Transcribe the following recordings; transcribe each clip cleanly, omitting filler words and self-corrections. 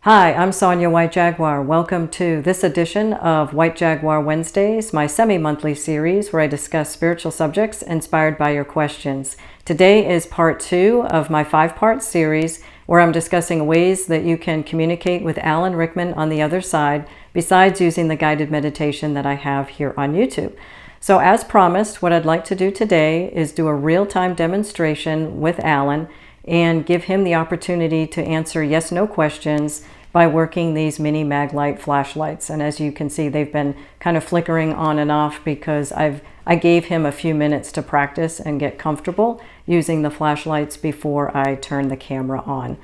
Hi, I'm Sonya White Jaguar. Welcome to this edition of White Jaguar Wednesdays, my semi-monthly series where I discuss spiritual subjects inspired by your questions. Today is part 2 of my 5-part series where I'm discussing ways that you can communicate with Alan Rickman on the other side, besides using the guided meditation that I have here on YouTube. So as promised, what I'd like to do today is do a real-time demonstration with Alan and give him the opportunity to answer yes/no questions by working these mini maglite flashlights. And as you can see, they've been kind of flickering on and off because I gave him a few minutes to practice and get comfortable using the flashlights before I turn the camera on.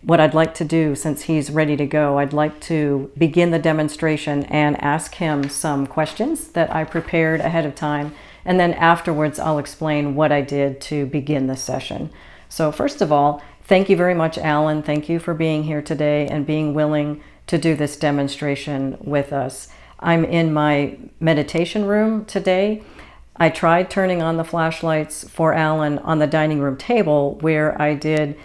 What I'd like to do, since he's ready to go, I'd like to begin the demonstration and ask him some questions that I prepared ahead of time. And then afterwards, I'll explain what I did to begin the session. So first of all, thank you very much, Alan. Thank you for being here today and being willing to do this demonstration with us. I'm in my meditation room today. I tried turning on the flashlights for Alan on the dining room table where I did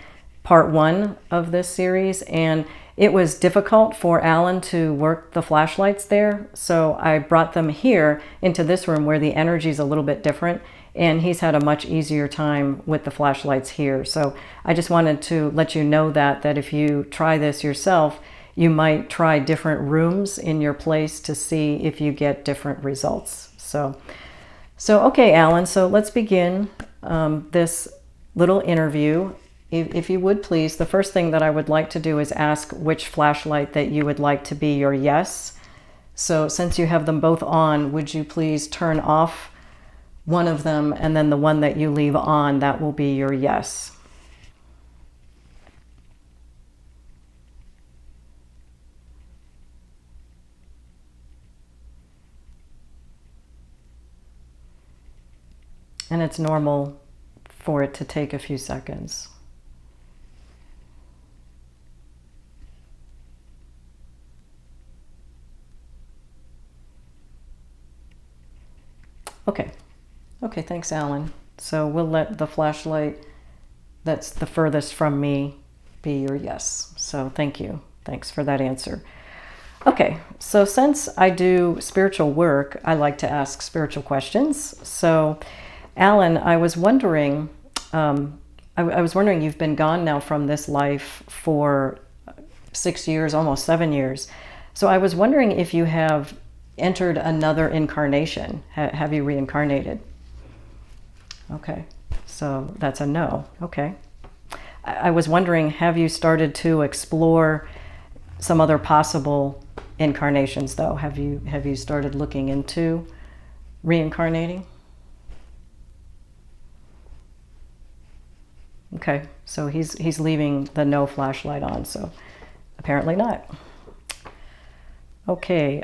part 1 of this series, and it was difficult for Alan to work the flashlights there. So I brought them here into this room where the energy is a little bit different, and he's had a much easier time with the flashlights here. So I just wanted to let you know that if you try this yourself, you might try different rooms in your place to see if you get different results. So okay, Alan, so let's begin this little interview. If you would please, the first thing that I would like to do is ask which flashlight that you would like to be your yes. So since you have them both on, would you please turn off one of them, and then the one that you leave on, that will be your yes. And it's normal for it to take a few seconds. Okay, thanks, Alan. So we'll let the flashlight that's the furthest from me be your yes. So thank you. Thanks for that answer. Okay, so since I do spiritual work, I like to ask spiritual questions. So Alan, I was wondering, you've been gone now from this life for 6 years, almost 7 years. So I was wondering if you have entered another incarnation. Have you reincarnated? Okay, so that's a no. Okay. I was wondering, have you started to explore some other possible incarnations though? Have you started looking into reincarnating? Okay, so he's leaving the no flashlight on, so apparently not. Okay,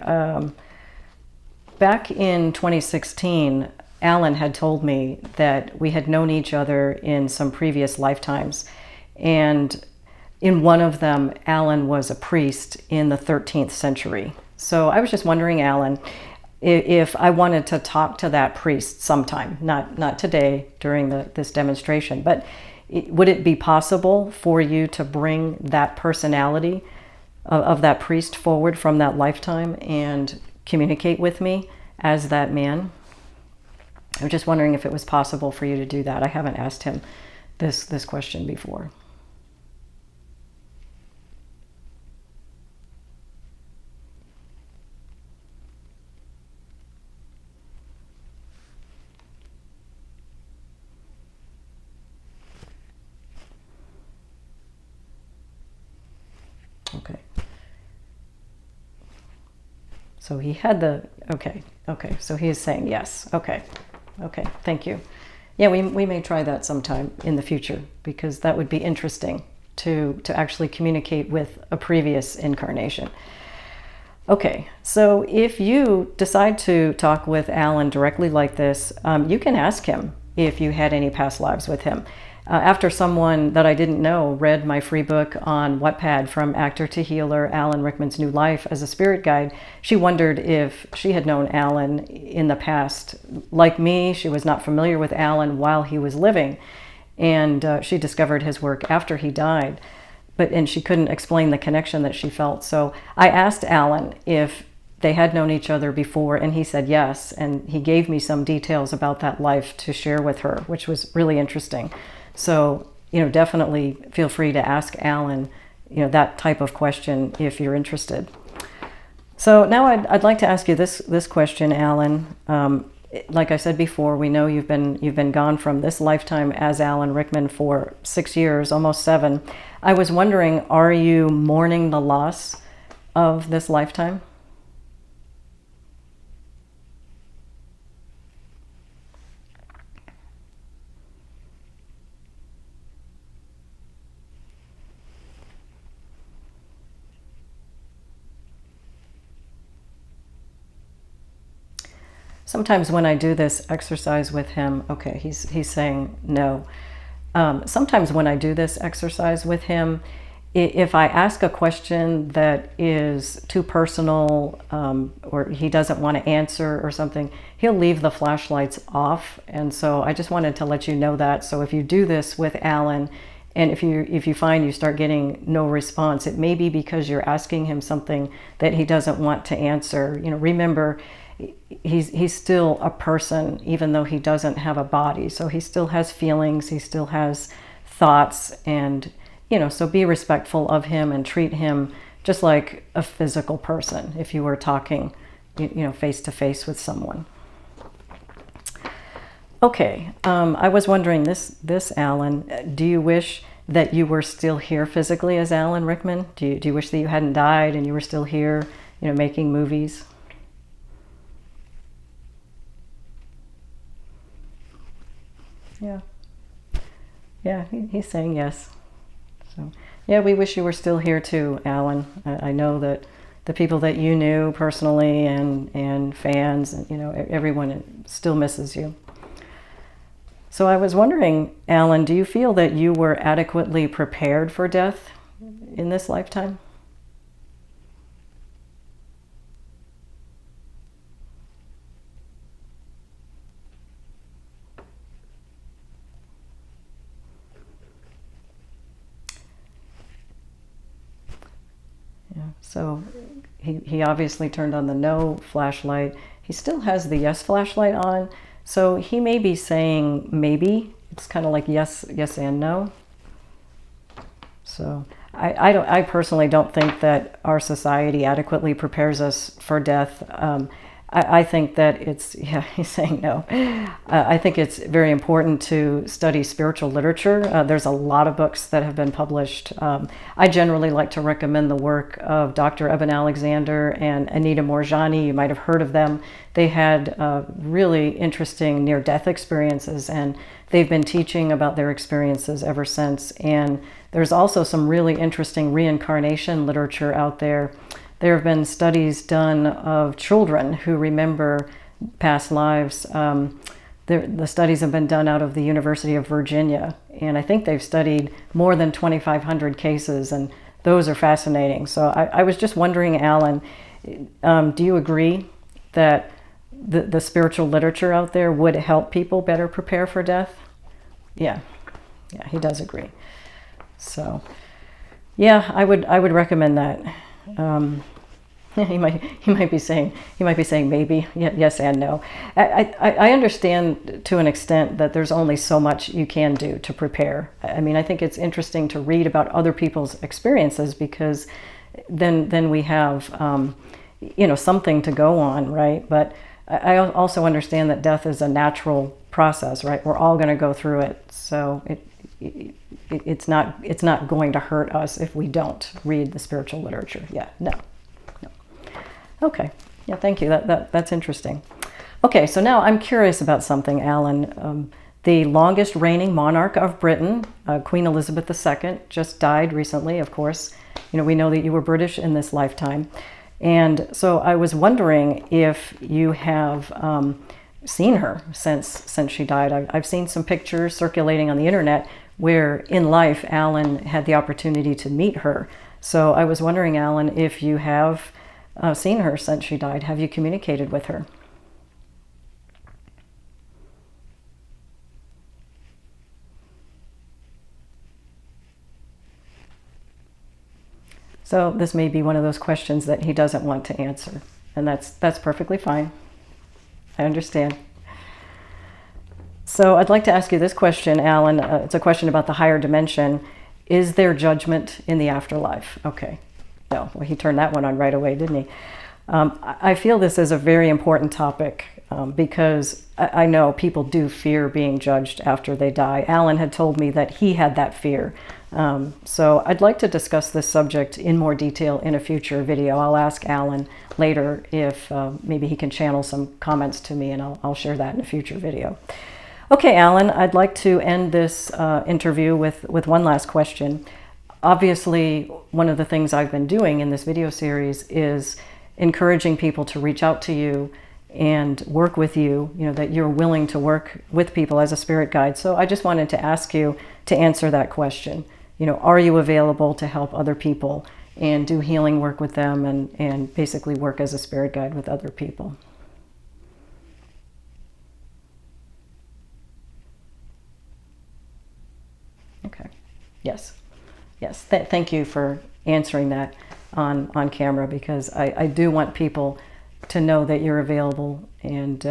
back in 2016, Alan had told me that we had known each other in some previous lifetimes. And in one of them, Alan was a priest in the 13th century. So I was just wondering, Alan, if I wanted to talk to that priest sometime, not today during this demonstration, but would it be possible for you to bring that personality of that priest forward from that lifetime and communicate with me as that man? I was just wondering if it was possible for you to do that. I haven't asked him this question before. Okay. So he had the, okay, so he is saying yes. Okay, thank you. Yeah, we may try that sometime in the future because that would be interesting to actually communicate with a previous incarnation. Okay, so if you decide to talk with Alan directly like this, you can ask him if you had any past lives with him. After someone that I didn't know read my free book on Wattpad, From Actor to Healer, Alan Rickman's New Life as a Spirit Guide, she wondered if she had known Alan in the past. Like me, she was not familiar with Alan while he was living, and she discovered his work after he died. and she couldn't explain the connection that she felt. So I asked Alan if they had known each other before, and he said yes, and he gave me some details about that life to share with her, which was really interesting. So, definitely feel free to ask Alan, that type of question if you're interested. So now I'd like to ask you this question, Alan. Like I said before, we know you've been gone from this lifetime as Alan Rickman for 6 years, almost 7. I was wondering, are you mourning the loss of this lifetime? Sometimes when I do this exercise with him, okay, he's saying no. Sometimes when I do this exercise with him, if I ask a question that is too personal, or he doesn't want to answer or something, he'll leave the flashlights off. And so I just wanted to let you know that. So if you do this with Alan, and if you find you start getting no response, it may be because you're asking him something that he doesn't want to answer. Remember, he's still a person, even though he doesn't have a body. So he still has feelings, he still has thoughts, and so be respectful of him and treat him just like a physical person if you were talking face to face with someone. Okay, I was wondering this Alan, do you wish that you were still here physically as Alan Rickman? Do you wish that you hadn't died and you were still here, making movies? Yeah. Yeah, he's saying yes. So, yeah, we wish you were still here too, Alan. I know that the people that you knew personally and fans, and everyone still misses you. So I was wondering, Alan, do you feel that you were adequately prepared for death in this lifetime? Yeah, so he obviously turned on the no flashlight. He still has the yes flashlight on. So he may be saying maybe. It's kind of like yes and no. So I personally don't think that our society adequately prepares us for death. I think that it's, yeah, he's saying no. I think it's very important to study spiritual literature. There's a lot of books that have been published. I generally like to recommend the work of Dr. Eben Alexander and Anita Moorjani. You might have heard of them. They had really interesting near-death experiences, and they've been teaching about their experiences ever since. And there's also some really interesting reincarnation literature out there. There have been studies done of children who remember past lives. The studies have been done out of the University of Virginia, and I think they've studied more than 2,500 cases, and those are fascinating. So I was just wondering, Alan, do you agree that the spiritual literature out there would help people better prepare for death? Yeah, he does agree. So, yeah, I would recommend that. He might be saying maybe, yes and no. I understand to an extent that there's only so much you can do to prepare. I mean, I think it's interesting to read about other people's experiences, because then we have something to go on, right? But I also understand that death is a natural process, right? We're all going to go through it, so it's not going to hurt us if we don't read the spiritual literature. Yeah, no. Okay, yeah, thank you. That's interesting. Okay, so now I'm curious about something, Alan. The longest reigning monarch of Britain, Queen Elizabeth II, just died recently, of course. We know that you were British in this lifetime. And so I was wondering if you have seen her since she died. I've seen some pictures circulating on the internet where in life Alan had the opportunity to meet her. So I was wondering, Alan, if you have seen her since she died. Have you communicated with her? So this may be one of those questions that he doesn't want to answer, and that's perfectly fine. I understand. So I'd like to ask you this question, Alan. It's a question about the higher dimension. Is there judgment in the afterlife? Okay. No, well, he turned that one on right away, didn't he? I feel this is a very important topic because I know people do fear being judged after they die. Alan had told me that he had that fear. So I'd like to discuss this subject in more detail in a future video. I'll ask Alan later if maybe he can channel some comments to me, and I'll share that in a future video. Okay, Alan, I'd like to end this interview with one last question. Obviously, one of the things I've been doing in this video series is encouraging people to reach out to you and work with you, that you're willing to work with people as a spirit guide. So I just wanted to ask you to answer that question. Are you available to help other people and do healing work with them and basically work as a spirit guide with other people? Okay. Yes. Yes. Thank you for answering that on camera, because I do want people to know that you're available and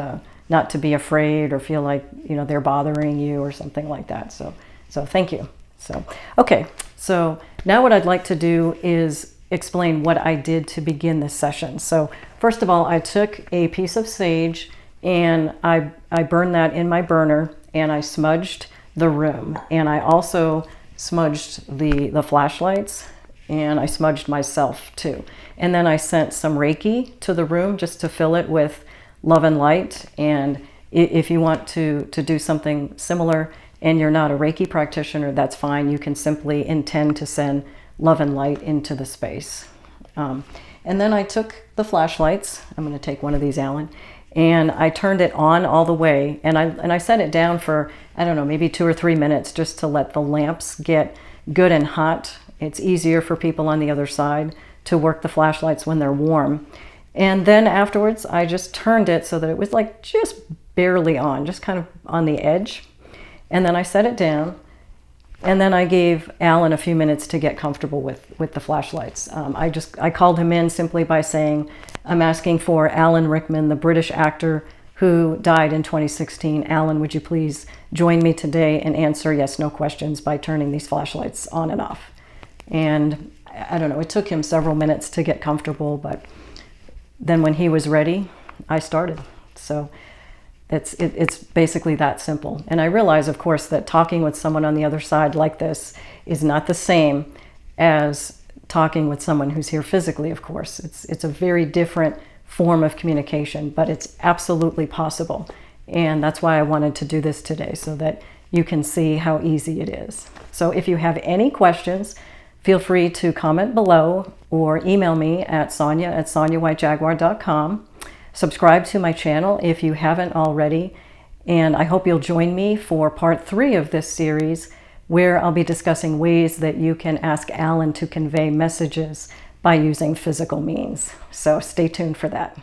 not to be afraid or feel like they're bothering you or something like that. So thank you. So okay. So now what I'd like to do is explain what I did to begin this session. So first of all, I took a piece of sage and I burned that in my burner, and I smudged the room, and I also smudged the flashlights, and I smudged myself too. And then I sent some Reiki to the room just to fill it with love and light. And if you want to do something similar and you're not a Reiki practitioner, that's fine. You can simply intend to send love and light into the space. And then I took the flashlights. I'm going to take one of these, Alan, and I turned it on all the way, and I set it down for, I don't know, maybe 2 or 3 minutes just to let the lamps get good and hot. It's easier for people on the other side to work the flashlights when they're warm. And then afterwards, I just turned it so that it was like just barely on, just kind of on the edge. And then I set it down, and then I gave Alan a few minutes to get comfortable with the flashlights. I called him in simply by saying, I'm asking for Alan Rickman, the British actor who died in 2016. Alan, would you please join me today and answer yes, no questions by turning these flashlights on and off? And I don't know, it took him several minutes to get comfortable, but then when he was ready, I started. So it's basically that simple. And I realize, of course, that talking with someone on the other side like this is not the same as talking with someone who's here physically, of course. It's a very different form of communication, but it's absolutely possible. And that's why I wanted to do this today, so that you can see how easy it is. So if you have any questions, feel free to comment below or email me at sonya@sonyawhitejaguar.com. Subscribe to my channel if you haven't already, and I hope you'll join me for part 3 of this series, where I'll be discussing ways that you can ask Alan to convey messages by using physical means. So stay tuned for that.